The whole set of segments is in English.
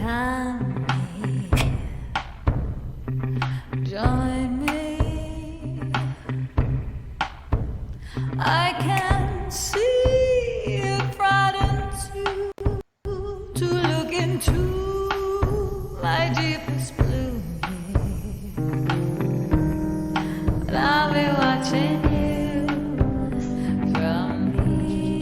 Come here, join me. I can see it frightens you to look into my deepest blue, but I'll be watching you from here.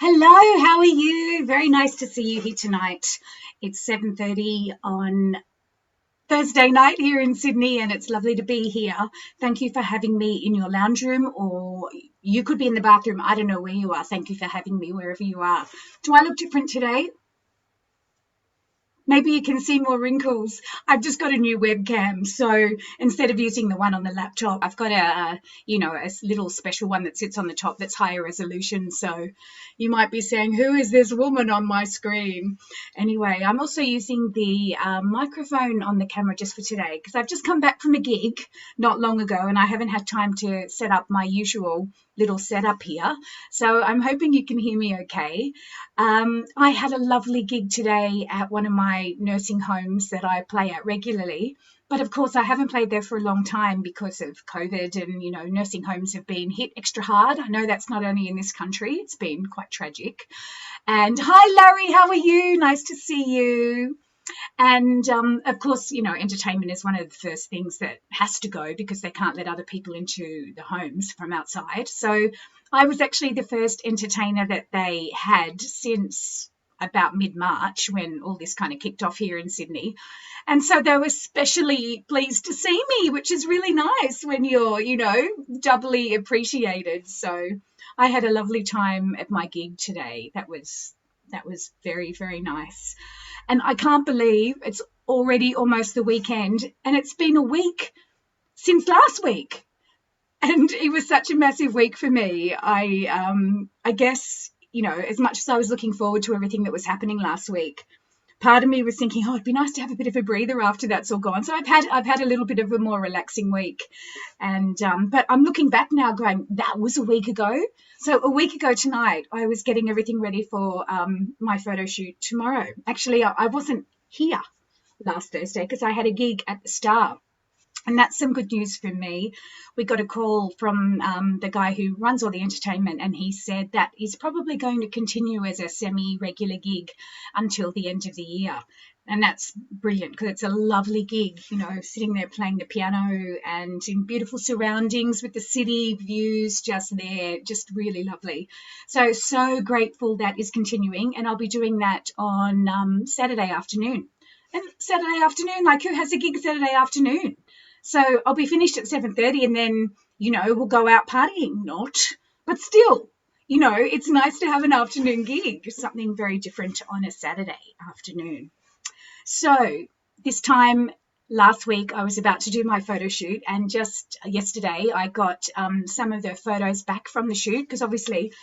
Hello, how are you? Very nice to see you here tonight. It's 7:30 on Thursday night here in Sydney, and it's lovely to be here. Thank you for having me in your lounge room, or you could be in the bathroom. I don't know where you are. Thank you for having me wherever you are. Do I look different today? Maybe you can see more wrinkles. I've just got a new webcam, so instead of using the one on the laptop, I've got a little special one that sits on the top that's higher resolution. So you might be saying, who is this woman on my screen? Anyway, I'm also using the microphone on the camera just for today because I've just come back from a gig not long ago and I haven't had time to set up my usual little setup here. So I'm hoping you can hear me okay. I had a lovely gig today at one of my nursing homes that I play at regularly. But of course, I haven't played there for a long time because of COVID and, nursing homes have been hit extra hard. I know that's not only in this country, it's been quite tragic. And hi, Larry, how are you? Nice to see you. And of course, entertainment is one of the first things that has to go because they can't let other people into the homes from outside. So I was actually the first entertainer that they had since about mid-March when all this kind of kicked off here in Sydney. And so they were especially pleased to see me, which is really nice when you're, doubly appreciated. So I had a lovely time at my gig today. That was very, very nice. And I can't believe it's already almost the weekend and it's been a week since last week. And it was such a massive week for me. I guess, as much as I was looking forward to everything that was happening last week, part of me was thinking, it'd be nice to have a bit of a breather after that's all gone. So I've had a little bit of a more relaxing week. And but I'm looking back now going, that was a week ago. So a week ago tonight, I was getting everything ready for my photo shoot tomorrow. Actually, I wasn't here last Thursday because I had a gig at the Star. And that's some good news for me. We got a call from the guy who runs all the entertainment, and he said that he's probably going to continue as a semi-regular gig until the end of the year. And that's brilliant because it's a lovely gig, sitting there playing the piano and in beautiful surroundings with the city views just there, just really lovely. So grateful that is continuing, and I'll be doing that on Saturday afternoon. And Saturday afternoon, like who has a gig Saturday afternoon? So I'll be finished at 7:30 and then, we'll go out partying. Not, but still, it's nice to have an afternoon gig, something very different on a Saturday afternoon. So this time last week, I was about to do my photo shoot, and just yesterday I got some of the photos back from the shoot because obviously it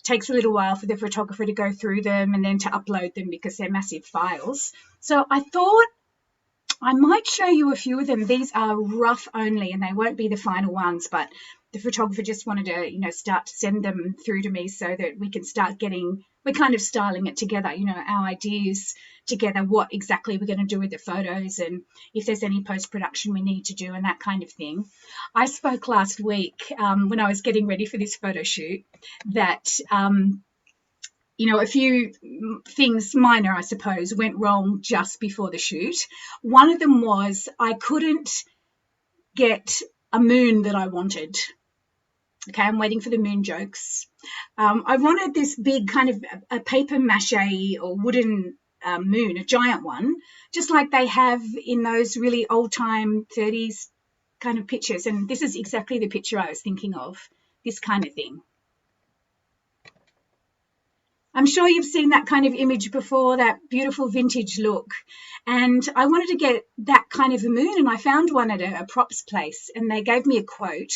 takes a little while for the photographer to go through them and then to upload them because they're massive files. So I thought I might show you a few of them. These are rough only and they won't be the final ones, but the photographer just wanted to, start to send them through to me so that we can start we're kind of styling it together, our ideas together, what exactly we're going to do with the photos and if there's any post-production we need to do and that kind of thing. I spoke last week when I was getting ready for this photo shoot that a few things, minor, I suppose, went wrong just before the shoot. One of them was I couldn't get a moon that I wanted. Okay, I'm waiting for the moon jokes. I wanted this big kind of a paper mache or wooden moon, a giant one, just like they have in those really old-time 30s kind of pictures. And this is exactly the picture I was thinking of, this kind of thing. I'm sure you've seen that kind of image before, that beautiful vintage look. And I wanted to get that kind of a moon, and I found one at a props place, and they gave me a quote.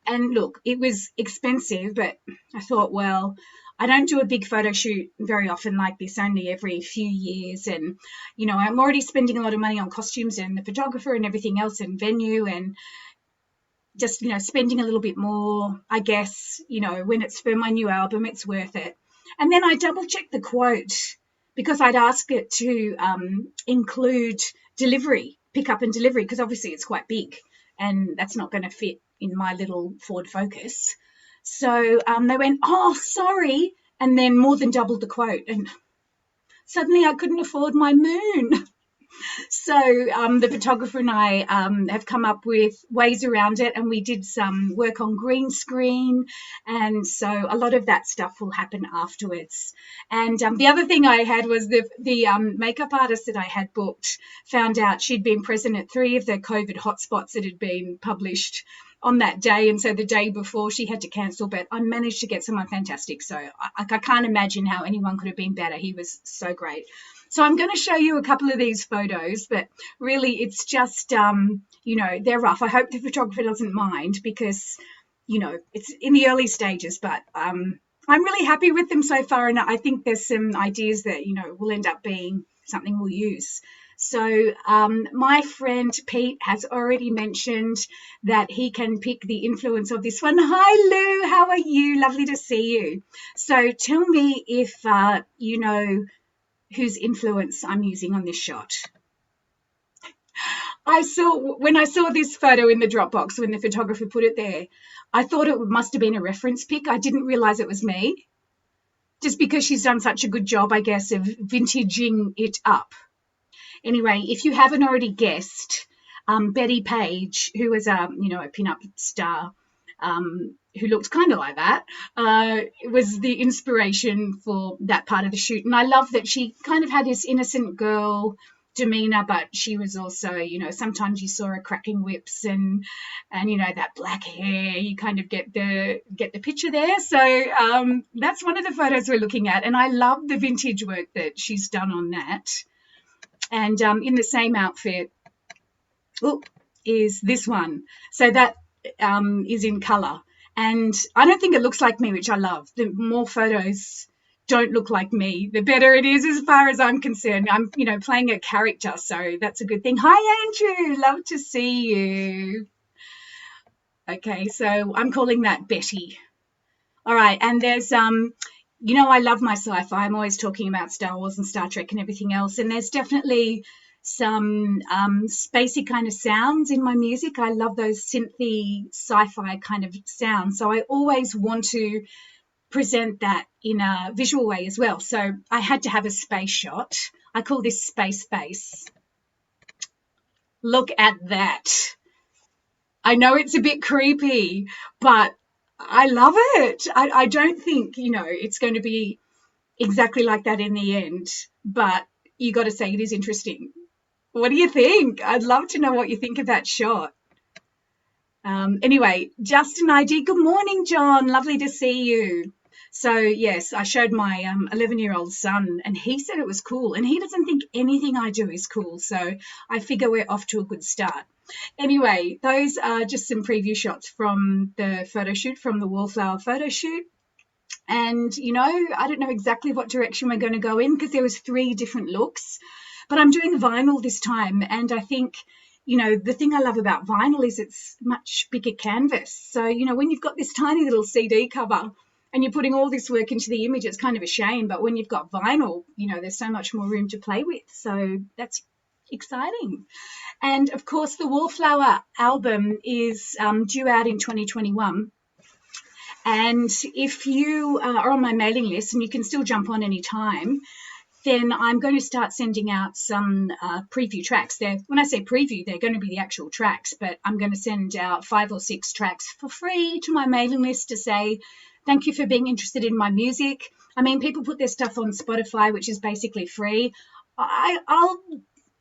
And look, it was expensive, but I thought, well, I don't do a big photo shoot very often like this, only every few years. And, I'm already spending a lot of money on costumes and the photographer and everything else and venue and just, spending a little bit more, I guess, when it's for my new album, it's worth it. And then I double checked the quote because I'd asked it to include delivery, pickup and delivery, because obviously it's quite big and that's not going to fit in my little Ford Focus. So they went, oh, sorry, and then more than doubled the quote. And suddenly I couldn't afford my moon. So the photographer and I have come up with ways around it, and we did some work on green screen, and so a lot of that stuff will happen afterwards. And the other thing I had was the makeup artist that I had booked found out she'd been present at 3 of the COVID hotspots that had been published on that day, and so the day before she had to cancel, but I managed to get someone fantastic. So I can't imagine how anyone could have been better. He was so great. So I'm going to show you a couple of these photos, but really it's just, they're rough. I hope the photographer doesn't mind because, it's in the early stages, but I'm really happy with them so far. And I think there's some ideas that, will end up being something we'll use. So my friend Pete has already mentioned that he can pick the influence of this one. Hi, Lou. How are you? Lovely to see you. So tell me if you know whose influence I'm using on this shot. When I saw this photo in the Dropbox, when the photographer put it there, I thought it must have been a reference pic. I didn't realize it was me, just because she's done such a good job, I guess, of vintaging it up. Anyway, if you haven't already guessed, Betty Page, who was a pin-up star, who looked kind of like that, was the inspiration for that part of the shoot. And I love that she kind of had this innocent girl demeanor, but she was also, sometimes you saw her cracking whips and that black hair. You kind of get the picture there. So that's one of the photos we're looking at. And I love the vintage work that she's done on that. And in the same outfit is this one. So that is in color. And I don't think it looks like me, which I love. The more photos don't look like me, the better it is as far as I'm concerned. I'm, playing a character, so that's a good thing. Hi, Andrew. Love to see you. Okay, so I'm calling that Betty. All right, and there's, I love my sci-fi. I'm always talking about Star Wars and Star Trek and everything else, and there's definitely some spacey kind of sounds in my music. I love those synthy sci-fi kind of sounds. So I always want to present that in a visual way as well. So I had to have a space shot. I call this Space Face. Look at that. I know it's a bit creepy, but I love it. I don't think, it's going to be exactly like that in the end, but you got to say it is interesting. What do you think? I'd love to know what you think of that shot. Anyway, Justin ID. Good morning, John. Lovely to see you. So, yes, I showed my 11-year-old son, and he said it was cool. And he doesn't think anything I do is cool. So I figure we're off to a good start. Anyway, those are just some preview shots from the photo shoot, from the Wallflower photo shoot. And, I don't know exactly what direction we're going to go in because there was 3 different looks. But I'm doing vinyl this time, and I think, the thing I love about vinyl is it's much bigger canvas. So, when you've got this tiny little CD cover and you're putting all this work into the image, it's kind of a shame. But when you've got vinyl, there's so much more room to play with. So that's exciting. And, of course, the Wallflower album is due out in 2021. And if you are on my mailing list, and you can still jump on any time, then I'm going to start sending out some preview tracks. When I say preview, they're going to be the actual tracks, but I'm going to send out 5 or 6 tracks for free to my mailing list to say, thank you for being interested in my music. I mean, people put their stuff on Spotify, which is basically free. I'll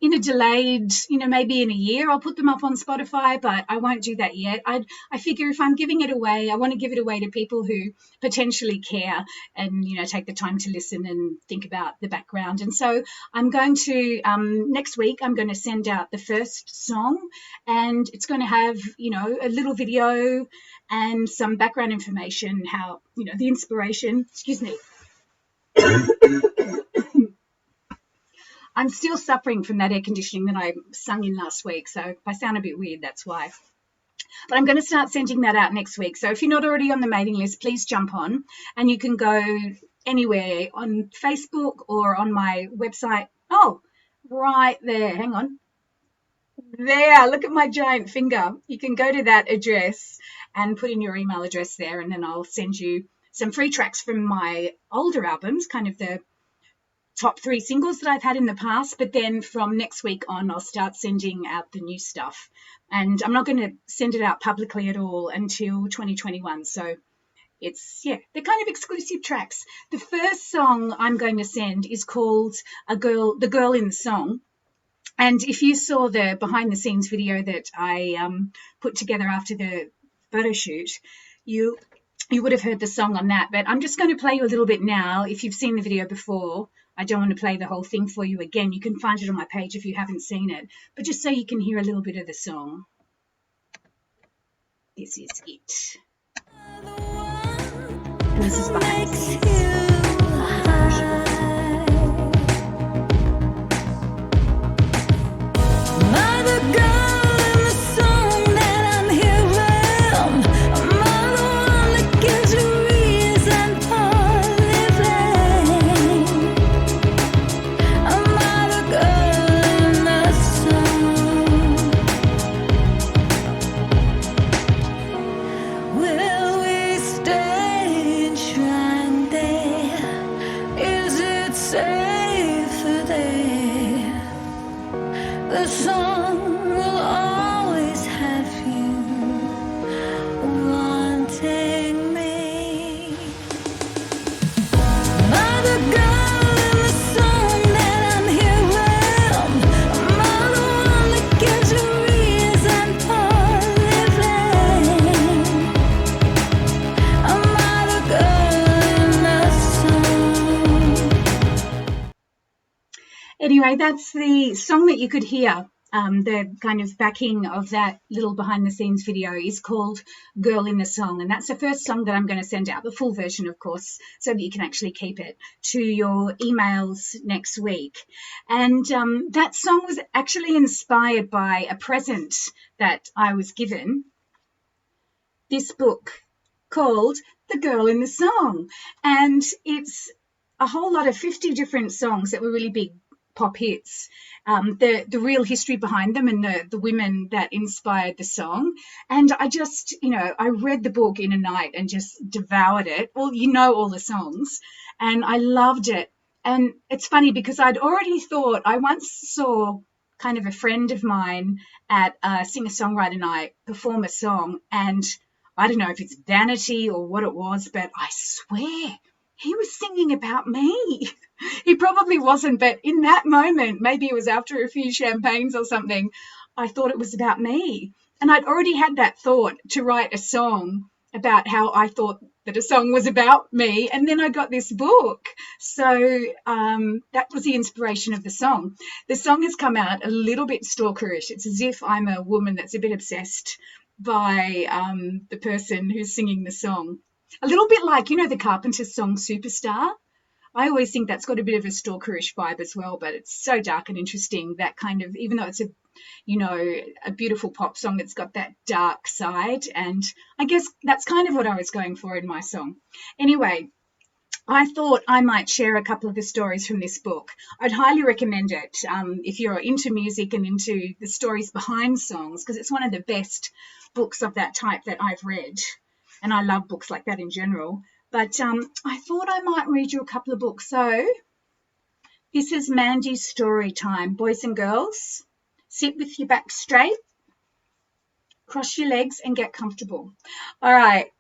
in a delayed, maybe in a year, I'll put them up on Spotify, but I won't do that yet. I figure if I'm giving it away, I want to give it away to people who potentially care and, take the time to listen and think about the background. And so I'm going to, next week, I'm going to send out the first song, and it's going to have, a little video and some background information, how, the inspiration, excuse me. I'm still suffering from that air conditioning that I sung in last week, so if I sound a bit weird, that's why. But I'm going to start sending that out next week. So if you're not already on the mailing list, please jump on, and you can go anywhere on Facebook or on my website. Oh, right there. Hang on. There, look at my giant finger. You can go to that address and put in your email address there, and then I'll send you some free tracks from my older albums, kind of the top 3 singles that I've had in the past. But then from next week on, I'll start sending out the new stuff. And I'm not going to send it out publicly at all until 2021. So they're kind of exclusive tracks. The first song I'm going to send is called The Girl in the Song. And if you saw the behind the scenes video that I put together after the photo shoot, you would have heard the song on that. But I'm just going to play you a little bit now. If you've seen the video before, I don't want to play the whole thing for you again. You can find it on my page if you haven't seen it. But just so you can hear a little bit of the song. This is it. And this is behind the scenes. Anyway, that's the song that you could hear. The kind of backing of that little behind the scenes video is called Girl in the Song. And that's the first song that I'm going to send out, the full version, of course, so that you can actually keep it to your emails next week. And that song was actually inspired by a present that I was given. This book called The Girl in the Song. And it's a whole lot of 50 different songs that were really big pop hits, the real history behind them and the women that inspired the song. And I just, I read the book in a night and just devoured it. Well, all the songs, and I loved it. And it's funny because I once saw kind of a friend of mine at a singer-songwriter night perform a song, and I don't know if it's vanity or what it was, but I swear he was singing about me. He probably wasn't, but in that moment, maybe it was after a few champagnes or something, I thought it was about me. And I'd already had that thought to write a song about how I thought that a song was about me. And then I got this book. So that was the inspiration of the song. The song has come out a little bit stalkerish. It's as if I'm a woman that's a bit obsessed by the person who's singing the song. A little bit like, the Carpenters song Superstar. I always think that's got a bit of a stalkerish vibe as well, but it's so dark and interesting, that kind of, even though it's a beautiful pop song, it's got that dark side. And I guess that's kind of what I was going for in my song. Anyway, I thought I might share a couple of the stories from this book. I'd highly recommend it if you're into music and into the stories behind songs, because it's one of the best books of that type that I've read. And I love books like that in general. But I thought I might read you a couple of books. So this is Mandy's story time. Boys and girls, sit with your back straight, cross your legs and get comfortable. All right.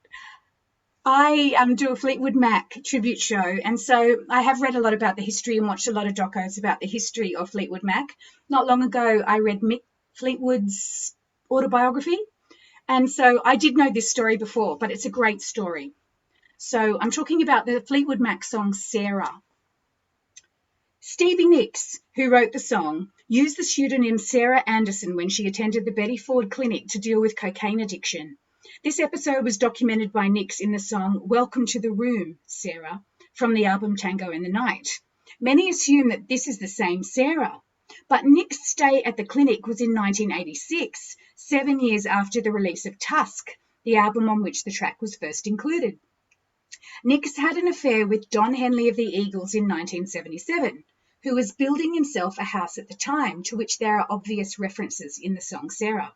I do a Fleetwood Mac tribute show, and so I have read a lot about the history and watched a lot of docos about the history of Fleetwood Mac. Not long ago, I read Mick Fleetwood's autobiography, and so I did know this story before, but it's a great story. So I'm talking about the Fleetwood Mac song, Sarah. Stevie Nicks, who wrote the song, used the pseudonym Sarah Anderson when she attended the Betty Ford Clinic to deal with cocaine addiction. This episode was documented by Nicks in the song Welcome to the Room, Sarah, from the album Tango in the Night. Many assume that this is the same Sarah, but Nicks' stay at the clinic was in 1986, 7 years after the release of Tusk, the album on which the track was first included. Nicks had an affair with Don Henley of the Eagles in 1977, who was building himself a house at the time, to which there are obvious references in the song Sarah.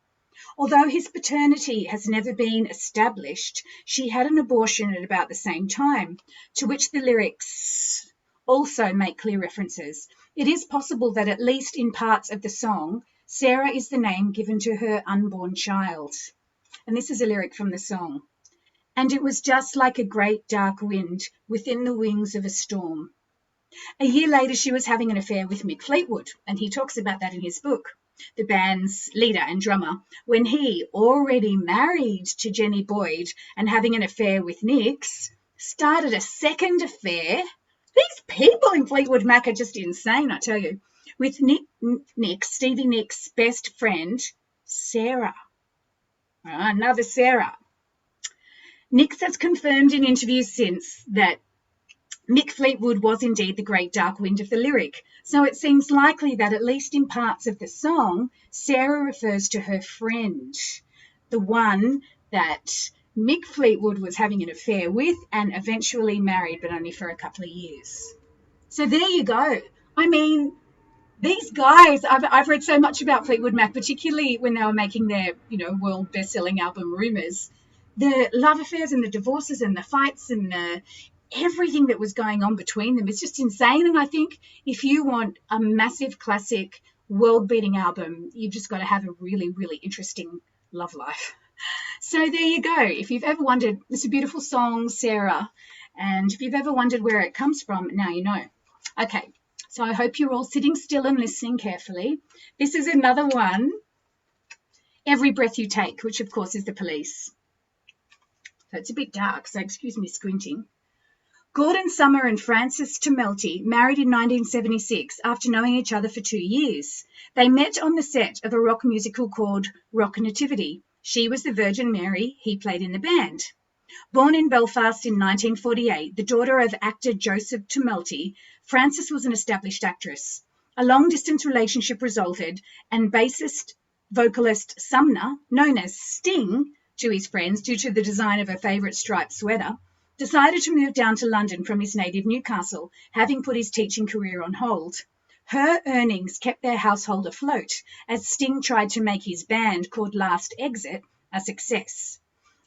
Although his paternity has never been established, she had an abortion at about the same time, to which the lyrics also make clear references. It is possible that at least in parts of the song, Sarah is the name given to her unborn child. And this is a lyric from the song. And it was just like a great dark wind within the wings of a storm. A year later, she was having an affair with Mick Fleetwood, and he talks about that in his book, the band's leader and drummer, when he, already married to Jenny Boyd and having an affair with Nicks, started a second affair. These people in Fleetwood Mac are just insane, I tell you, with Stevie Nicks' best friend, Sarah. Another Sarah. Nicks has confirmed in interviews since that Mick Fleetwood was indeed the great dark wind of the lyric, so it seems likely that at least in parts of the song, Sarah refers to her friend, the one that Mick Fleetwood was having an affair with and eventually married, but only for a couple of years. So there you go. I mean, these guys, I've read so much about Fleetwood Mac, particularly when they were making their, world best-selling album Rumours. The love affairs and the divorces and the fights and everything that was going on between them is just insane. And I think if you want a massive classic world-beating album, you've just got to have a really, really interesting love life. So there you go. If you've ever wondered, it's a beautiful song, Sarah, and if you've ever wondered where it comes from, now you know. Okay, so I hope you're all sitting still and listening carefully. This is another one, Every Breath You Take, which of course is the Police. So it's a bit dark, so excuse me squinting. Gordon Summer and Frances Tummelty married in 1976 after knowing each other for 2 years. They met on the set of a rock musical called Rock Nativity. She was the Virgin Mary, he played in the band. Born in Belfast in 1948, the daughter of actor Joseph Tummelty, Frances was an established actress. A long-distance relationship resulted, and bassist vocalist Sumner, known as Sting to his friends due to the design of her favourite striped sweater, decided to move down to London from his native Newcastle, having put his teaching career on hold. Her earnings kept their household afloat as Sting tried to make his band, called Last Exit, a success.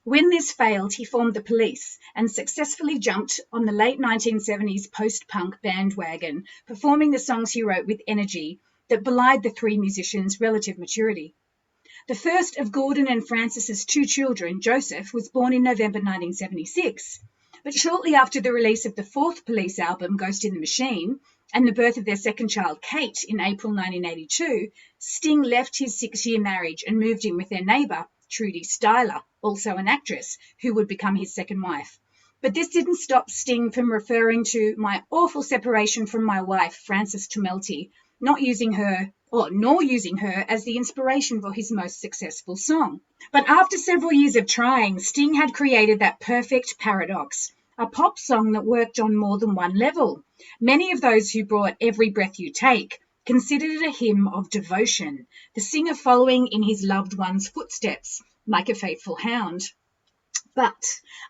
When this failed, he formed the Police and successfully jumped on the late 1970s post-punk bandwagon, performing the songs he wrote with energy that belied the three musicians' relative maturity. The first of Gordon and Frances's two children, Joseph, was born in November 1976. But shortly after the release of the fourth Police album, Ghost in the Machine, and the birth of their second child, Kate, in April 1982, Sting left his 6-year marriage and moved in with their neighbour, Trudy Styler, also an actress, who would become his second wife. But this didn't stop Sting from referring to my awful separation from my wife, Frances Tummelty, nor using her as the inspiration for his most successful song. But after several years of trying, Sting had created that perfect paradox, a pop song that worked on more than one level. Many of those who brought Every Breath You Take considered it a hymn of devotion, the singer following in his loved one's footsteps, like a faithful hound. But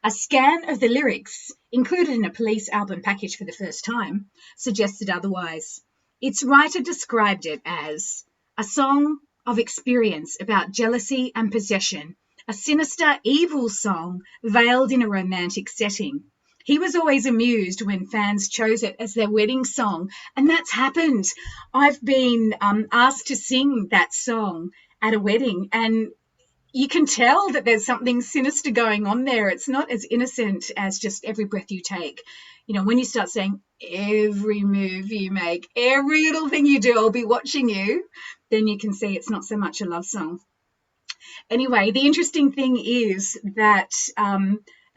a scan of the lyrics, included in a Police album package for the first time, suggested otherwise. Its writer described it as a song of experience about jealousy and possession, a sinister, evil song veiled in a romantic setting. He was always amused when fans chose it as their wedding song, and that's happened. I've been asked to sing that song at a wedding, and you can tell that there's something sinister going on there. It's not as innocent as just Every Breath You Take. When you start saying every move you make, every little thing you do, I'll be watching you, then you can see it's not so much a love song. Anyway, the interesting thing is that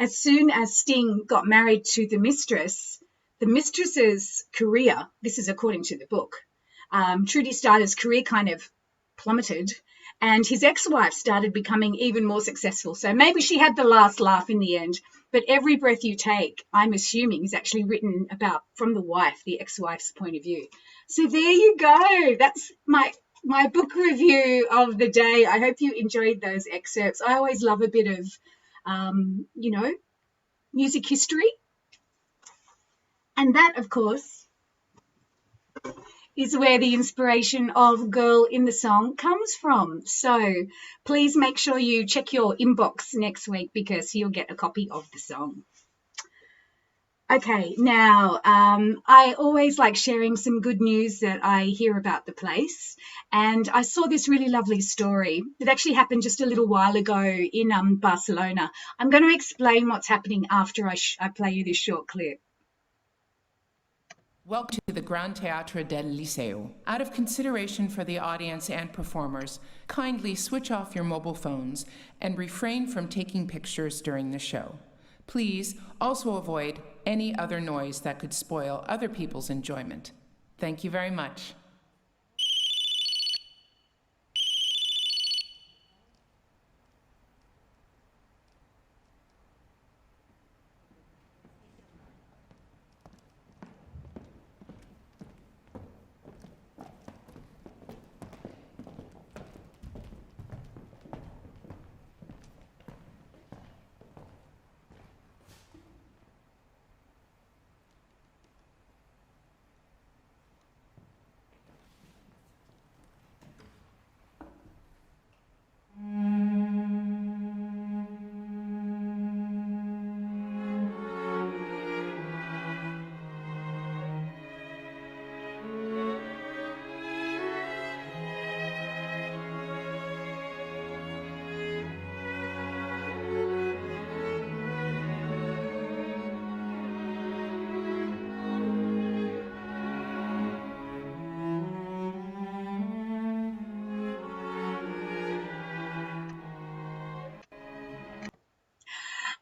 as soon as Sting got married to the mistress's career, this is according to the book, Trudy Styler's career kind of plummeted, and his ex-wife started becoming even more successful. So maybe she had the last laugh in the end, but Every Breath You Take, I'm assuming, is actually written about from the wife, the ex-wife's point of view. So there you go. That's my book review of the day. I hope you enjoyed those excerpts. I always love a bit of, music history. And that, of course, is where the inspiration of Girl in the Song comes from. So please make sure you check your inbox next week because you'll get a copy of the song. Okay, now I always like sharing some good news that I hear about the place. And I saw this really lovely story. It actually happened just a little while ago in Barcelona. I'm going to explain what's happening after I play you this short clip. Welcome to the Gran Teatro del Liceo. Out of consideration for the audience and performers, kindly switch off your mobile phones and refrain from taking pictures during the show. Please also avoid any other noise that could spoil other people's enjoyment. Thank you very much.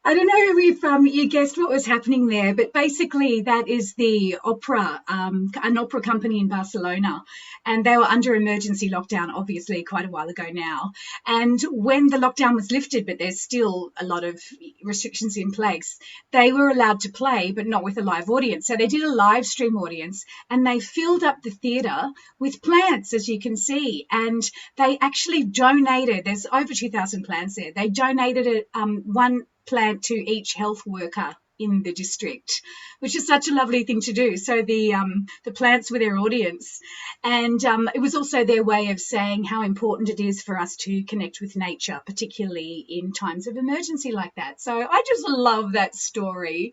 I don't know if you guessed what was happening there, but basically that is the opera, an opera company in Barcelona, and they were under emergency lockdown, obviously, quite a while ago now. And when the lockdown was lifted, but there's still a lot of restrictions in place, they were allowed to play, but not with a live audience. So they did a live stream audience, and they filled up the theatre with plants, as you can see, and they actually donated. There's over 2,000 plants there. They donated one plant to each health worker in the district, which is such a lovely thing to do. So the plants were their audience, and it was also their way of saying how important it is for us to connect with nature, particularly in times of emergency like that. So I just love that story.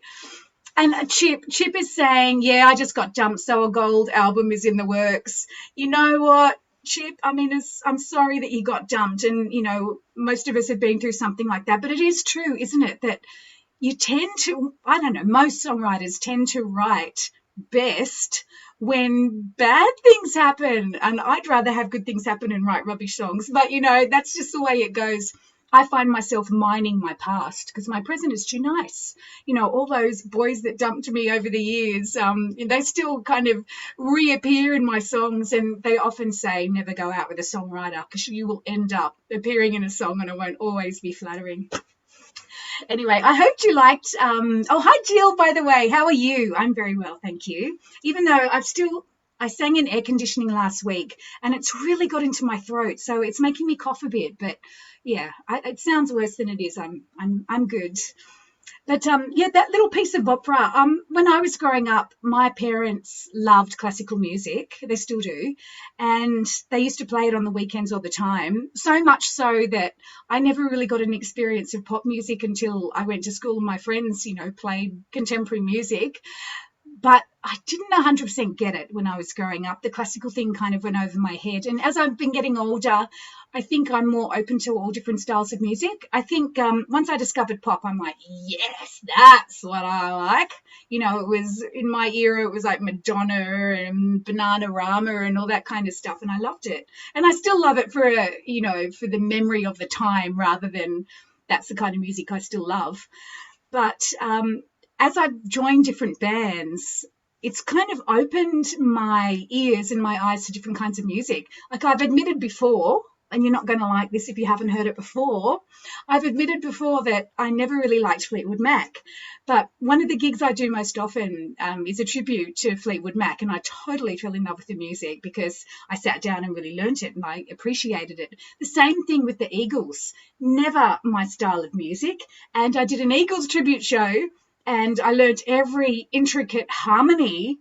And Chip is saying, yeah, I just got dumped, so a gold album is in the works. You know what, Chip, I mean, I'm sorry that you got dumped, and, you know, most of us have been through something like that, but it is true, isn't it, that you tend to, I don't know, most songwriters tend to write best when bad things happen, and I'd rather have good things happen and write rubbish songs, but, you know, that's just the way it goes. I find myself mining my past because my present is too nice. You know, all those boys that dumped me over the years, they still kind of reappear in my songs, and they often say never go out with a songwriter because you will end up appearing in a song and it won't always be flattering. Anyway, I hope you liked. Oh, hi, Jill, by the way. How are you? I'm very well, thank you. Even though I sang in air conditioning last week and it's really got into my throat, so it's making me cough a bit. But yeah, it sounds worse than it is. I'm good. But yeah, that little piece of opera. When I was growing up, my parents loved classical music. They still do, and they used to play it on the weekends all the time. So much so that I never really got an experience of pop music until I went to school and my friends, you know, played contemporary music. But I didn't 100% get it when I was growing up. The classical thing kind of went over my head. And as I've been getting older, I think I'm more open to all different styles of music. I think once I discovered pop, I'm like, yes, that's what I like. You know, it was in my era, it was like Madonna and Bananarama and all that kind of stuff. And I loved it. And I still love it for, you know, for the memory of the time rather than that's the kind of music I still love. But as I've joined different bands, it's kind of opened my ears and my eyes to different kinds of music. Like I've admitted before, and you're not going to like this if you haven't heard it before, I've admitted before that I never really liked Fleetwood Mac. But one of the gigs I do most often is a tribute to Fleetwood Mac, and I totally fell in love with the music because I sat down and really learnt it and I appreciated it. The same thing with the Eagles, never my style of music. And I did an Eagles tribute show and I learned every intricate harmony,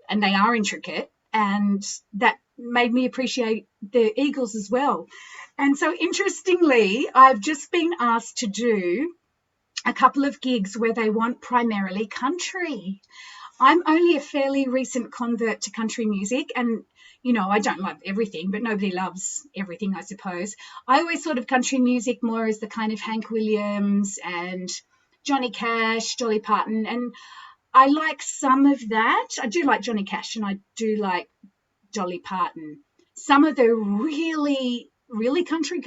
and they are intricate, and that made me appreciate the Eagles as well. And so interestingly, I've just been asked to do a couple of gigs where they want primarily country. I'm only a fairly recent convert to country music, and I don't love everything, but nobody loves everything, I suppose. I always thought of country music more as the kind of Hank Williams and Johnny Cash, Dolly Parton, and I like some of that. I do like Johnny Cash and I do like Dolly Parton. Some of the really, really country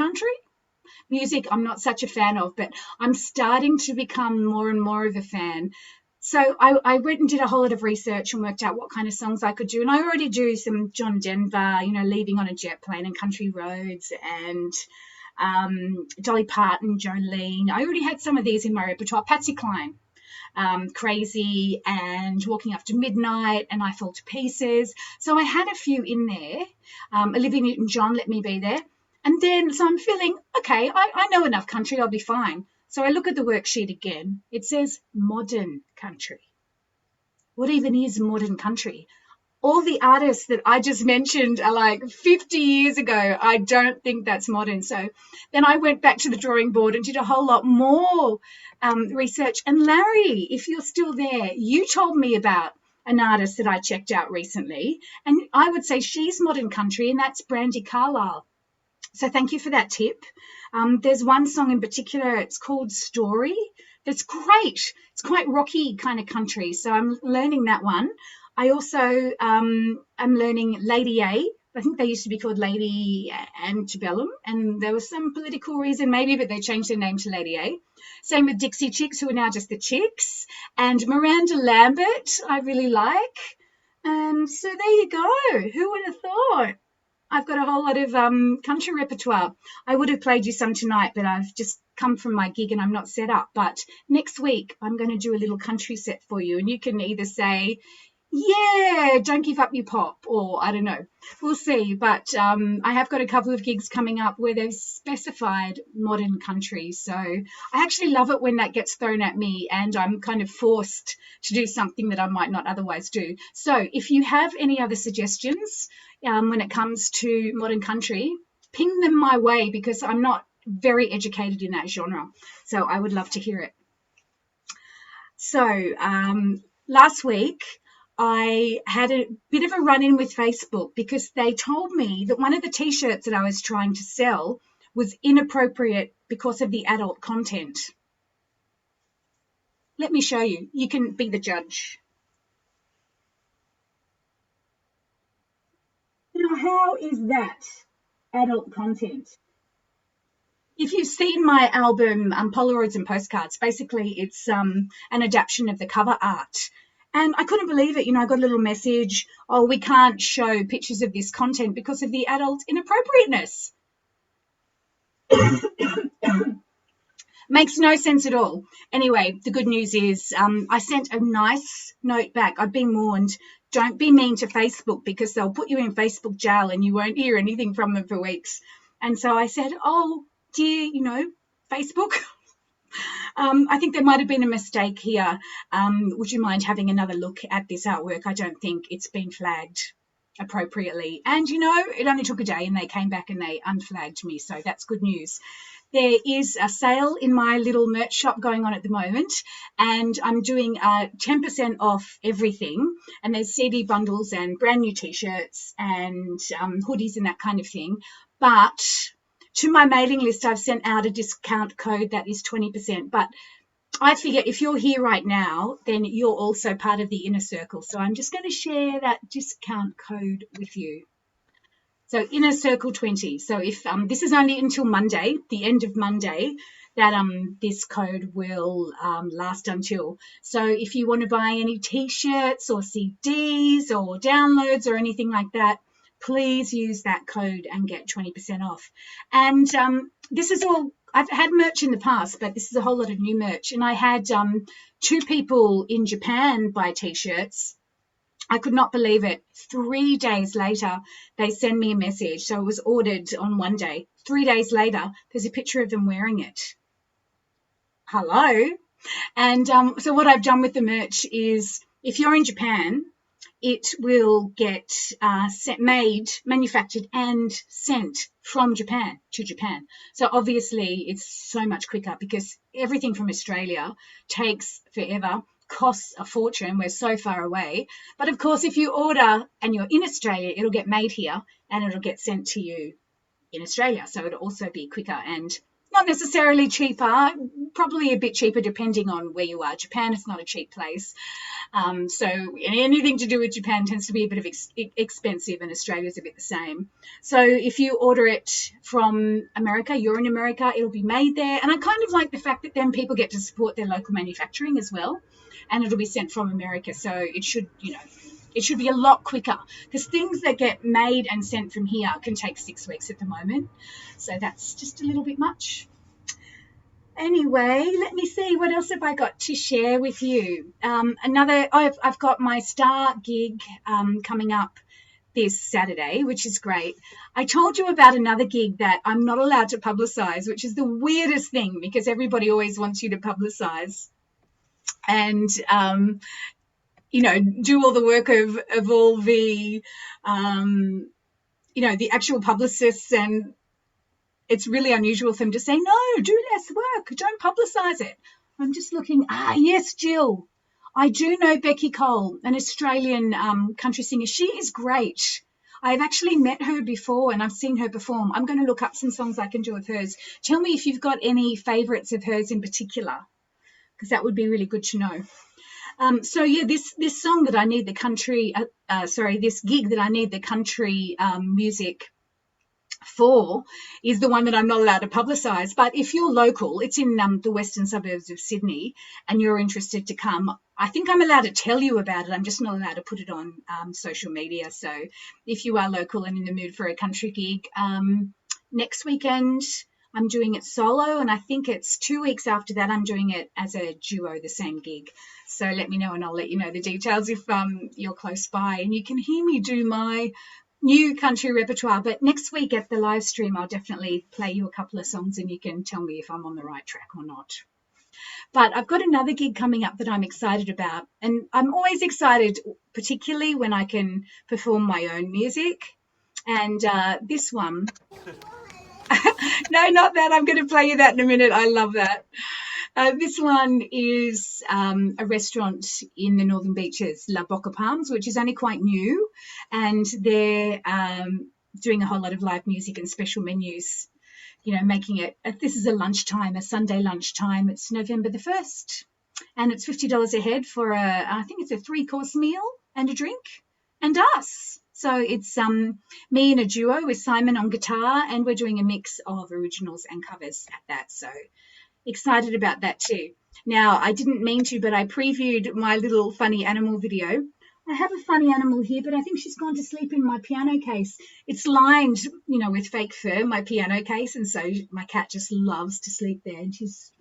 music I'm not such a fan of, but I'm starting to become more and more of a fan. So I went and did a whole lot of research and worked out what kind of songs I could do. And I already do some John Denver, Leaving on a Jet Plane and Country Roads, and Dolly Parton, Jolene. I already had some of these in my repertoire. Patsy Cline, Crazy, and Walking After Midnight, and I Fall to Pieces. So I had a few in there. Olivia Newton-John, Let Me Be There. And then, so I'm feeling, okay, I know enough country, I'll be fine. So I look at the worksheet again. It says modern country. What even is modern country? All the artists that I just mentioned are like 50 years ago. I don't think that's modern. So then I went back to the drawing board and did a whole lot more research. And Larry, if you're still there, you told me about an artist that I checked out recently. And I would say she's modern country, and that's Brandi Carlile. So thank you for that tip. There's one song in particular, it's called Story. That's great. It's quite rocky kind of country. So I'm learning that one. I also am learning Lady A. I think they used to be called Lady Antebellum, and there was some political reason maybe, but they changed their name to Lady A. Same with Dixie Chicks, who are now just the Chicks. And Miranda Lambert, I really like. So there you go. Who would have thought? I've got a whole lot of country repertoire. I would have played you some tonight, but I've just come from my gig and I'm not set up. But next week, I'm going to do a little country set for you, and you can either say, yeah, don't give up your pop, or I don't know. We'll see. But I have got a couple of gigs coming up where they've specified modern country. So I actually love it when that gets thrown at me and I'm kind of forced to do something that I might not otherwise do. So if you have any other suggestions when it comes to modern country, ping them my way, because I'm not very educated in that genre. So I would love to hear it. So last week, I had a bit of a run-in with Facebook because they told me that one of the T-shirts that I was trying to sell was inappropriate because of the adult content. Let me show you. You can be the judge. Now, how is that adult content? If you've seen my album, Polaroids and Postcards, basically it's an adaptation of the cover art. And I couldn't believe it. I got a little message, oh, we can't show pictures of this content because of the adult inappropriateness. Makes no sense at all. Anyway, the good news is I sent a nice note back. I've been warned, don't be mean to Facebook because they'll put you in Facebook jail and you won't hear anything from them for weeks. And so I said, oh, dear, Facebook, I think there might have been a mistake here. Would you mind having another look at this artwork? I don't think it's been flagged appropriately. And, it only took a day and they came back and they unflagged me. So that's good news. There is a sale in my little merch shop going on at the moment, and I'm doing 10% off everything. And there's CD bundles and brand new T-shirts and hoodies and that kind of thing. But to my mailing list, I've sent out a discount code that is 20%. But I figure if you're here right now, then you're also part of the inner circle. So I'm just going to share that discount code with you. So Inner Circle 20. So if this is only until Monday, the end of Monday, that this code will last until. So if you want to buy any T-shirts or CDs or downloads or anything like that, please use that code and get 20% off. And this is all, I've had merch in the past, but this is a whole lot of new merch. And I had 2 people in Japan buy T-shirts. I could not believe it. 3 days later, they send me a message. So it was ordered on one day. 3 days later, there's a picture of them wearing it. Hello? And so what I've done with the merch is, if you're in Japan, it will get made, manufactured and sent from Japan to Japan. So obviously it's so much quicker, because everything from Australia takes forever, costs a fortune. We're so far away. But of course, if you order and you're in Australia, it'll get made here and it'll get sent to you in Australia. So it'll also be quicker and not necessarily cheaper, probably a bit cheaper depending on where you are. Japan is not a cheap place. So anything to do with Japan tends to be a bit of expensive, and Australia's a bit the same. So if you order it from America, you're in America, it'll be made there. And I kind of like the fact that then people get to support their local manufacturing as well, and it'll be sent from America. So it should, it should be a lot quicker, because things that get made and sent from here can take 6 weeks at the moment. So that's just a little bit much. Anyway, let me see, what else have I got to share with you? I've got my Star gig coming up this Saturday, which is great. I told you about another gig that I'm not allowed to publicise, which is the weirdest thing, because everybody always wants you to publicise and do all the work of all the the actual publicists, and it's really unusual for them to say, no, do less work, don't publicise it. I'm just looking, yes, Jill. I do know Becky Cole, an Australian country singer. She is great. I've actually met her before and I've seen her perform. I'm going to look up some songs I can do of hers. Tell me if you've got any favourites of hers in particular, because that would be really good to know. This song that I need the country, this gig that I need the country music for is the one that I'm not allowed to publicise. But if you're local, it's in the western suburbs of Sydney, and you're interested to come, I think I'm allowed to tell you about it. I'm just not allowed to put it on social media. So if you are local and in the mood for a country gig, next weekend I'm doing it solo, and I think it's 2 weeks after that I'm doing it as a duo, the same gig. So let me know and I'll let you know the details if you're close by, and you can hear me do my new country repertoire. But next week at the live stream, I'll definitely play you a couple of songs and you can tell me if I'm on the right track or not. But I've got another gig coming up that I'm excited about, and I'm always excited, particularly when I can perform my own music. And this one, no, not that. I'm going to play you that in a minute. I love that. This one is a restaurant in the Northern Beaches, La Boca Palms, which is only quite new, and they're doing a whole lot of live music and special menus, making it, this is a Sunday lunchtime. It's November the 1st, and it's $50 a head for I think it's a 3-course meal and a drink and us. So it's me in a duo with Simon on guitar, and we're doing a mix of originals and covers at that. So excited about that too. Now, I didn't mean to, but I previewed my little funny animal video. I have a funny animal here, but I think she's gone to sleep in my piano case. It's lined, with fake fur, my piano case, and so my cat just loves to sleep there, and she's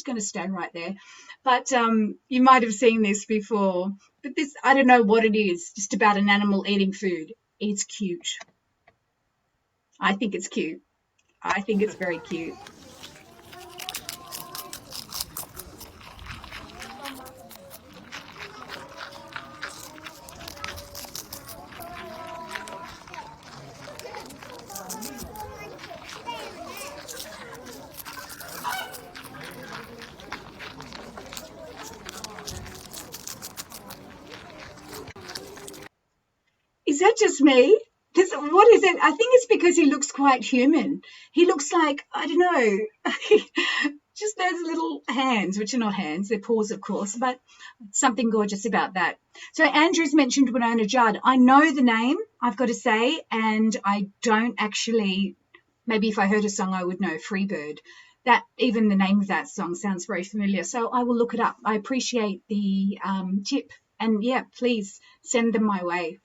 going to stay right there. But you might have seen this before. But this, I don't know what it is, just about an animal eating food. It's cute. I think it's cute. I think it's very cute. Is that just me? What is it? I think it's because he looks quite human. He looks like, I don't know, just those little hands, which are not hands, they're paws, of course, but something gorgeous about that. So Andrew's mentioned Winona Judd. I know the name, I've got to say, and I don't actually, maybe if I heard a song I would know, Freebird. That, even the name of that song sounds very familiar, so I will look it up. I appreciate the tip, and yeah, please send them my way.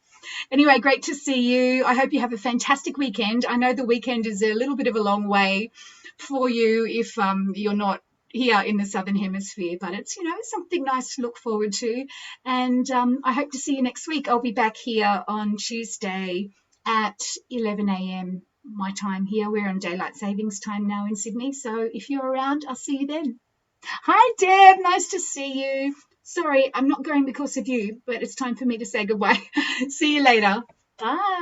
Anyway, great to see you. I hope you have a fantastic weekend. I know the weekend is a little bit of a long way for you if you're not here in the Southern Hemisphere, but it's, something nice to look forward to. And I hope to see you next week. I'll be back here on Tuesday at 11 a.m. my time here. We're on daylight savings time now in Sydney. So if you're around, I'll see you then. Hi, Deb. Nice to see you. Sorry, I'm not going because of you, but it's time for me to say goodbye. See you later. Bye.